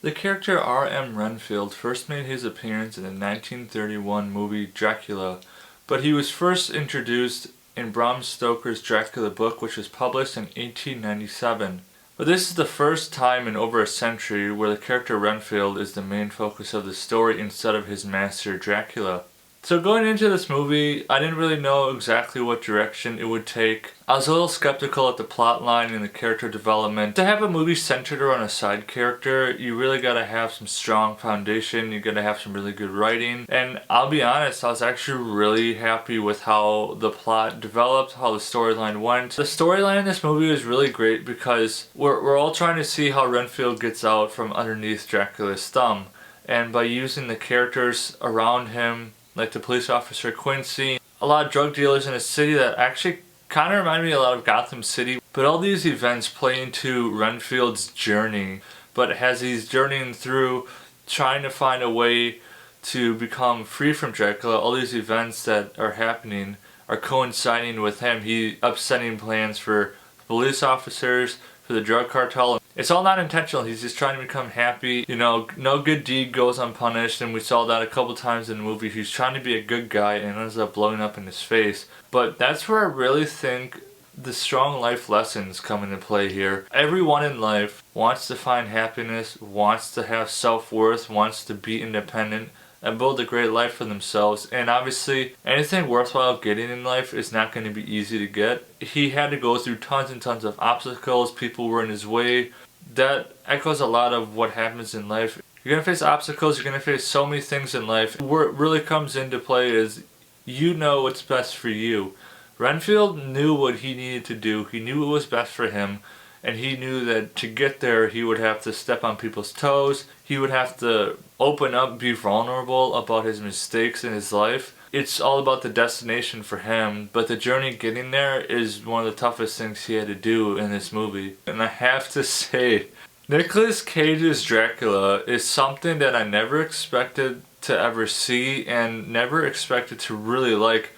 The character R.M. Renfield first made his appearance in the 1931 movie Dracula, but he was first introduced in Bram Stoker's Dracula book, which was published in 1897. But this is the first time in over a century where the character Renfield is the main focus of the story instead of his master Dracula. So going into this movie, I didn't really know exactly what direction it would take. I was a little skeptical at the plot line and the character development. To have a movie centered around a side character, you really gotta have some strong foundation, you gotta have some really good writing. And I'll be honest, I was actually really happy with how the plot developed, how the storyline went. The storyline in this movie was really great because we're all trying to see how Renfield gets out from underneath Dracula's thumb. And by using the characters around him, like the police officer Quincy, a lot of drug dealers in a city that actually kind of reminded me a lot of Gotham City. But all these events play into Renfield's journey, but as he's journeying through trying to find a way to become free from Dracula, all these events that are happening are coinciding with him. He upsetting plans for police officers, for the drug cartel. It's all not intentional. He's just trying to become happy. You know, no good deed goes unpunished, and we saw that a couple times in the movie. He's trying to be a good guy and ends up blowing up in his face. But that's where I really think the strong life lessons come into play here. Everyone in life wants to find happiness, wants to have self-worth, wants to be independent, and build a great life for themselves. And obviously, anything worthwhile getting in life is not going to be easy to get. He had to go through tons and tons of obstacles. People were in his way. That echoes a lot of what happens in life. You're going to face obstacles. You're going to face so many things in life. Where it really comes into play is you know what's best for you. Renfield knew what he needed to do. He knew what was best for him. And he knew that to get there, he would have to step on people's toes. He would have to open up, be vulnerable about his mistakes in his life. It's all about the destination for him, but the journey getting there is one of the toughest things he had to do in this movie. And I have to say, Nic Cage's Dracula is something that I never expected to ever see and never expected to really like.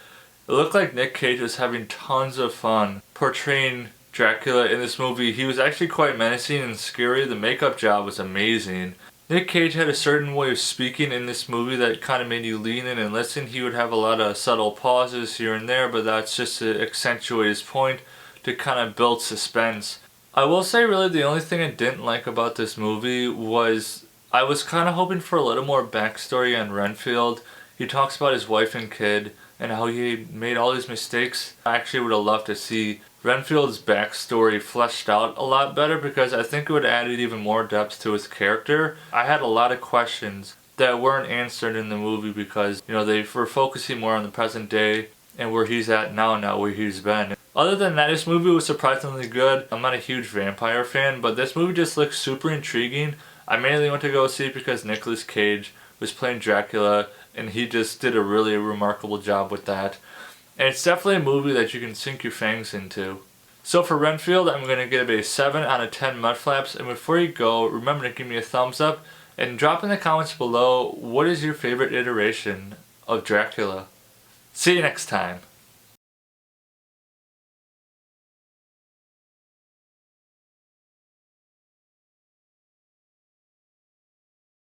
It looked like Nic Cage was having tons of fun portraying Dracula in this movie. He was actually quite menacing and scary. The makeup job was amazing. Nic Cage had a certain way of speaking in this movie that kind of made you lean in and listen. He would have a lot of subtle pauses here and there, but that's just to accentuate his point, to kind of build suspense. I will say really the only thing I didn't like about this movie was I was kind of hoping for a little more backstory on Renfield. He talks about his wife and kid and how he made all these mistakes. I actually would have loved to see Renfield's backstory fleshed out a lot better because I think it would add even more depth to his character. I had a lot of questions that weren't answered in the movie because, you know, they were focusing more on the present day and where he's at now, not where he's been. Other than that, this movie was surprisingly good. I'm not a huge vampire fan, but this movie just looks super intriguing. I mainly went to go see it because Nic Cage was playing Dracula and he just did a really remarkable job with that. And it's definitely a movie that you can sink your fangs into. So for Renfield, I'm going to give it a 7 out of 10 Mudflaps. And before you go, remember to give me a thumbs up and drop in the comments below what is your favorite iteration of Dracula. See you next time.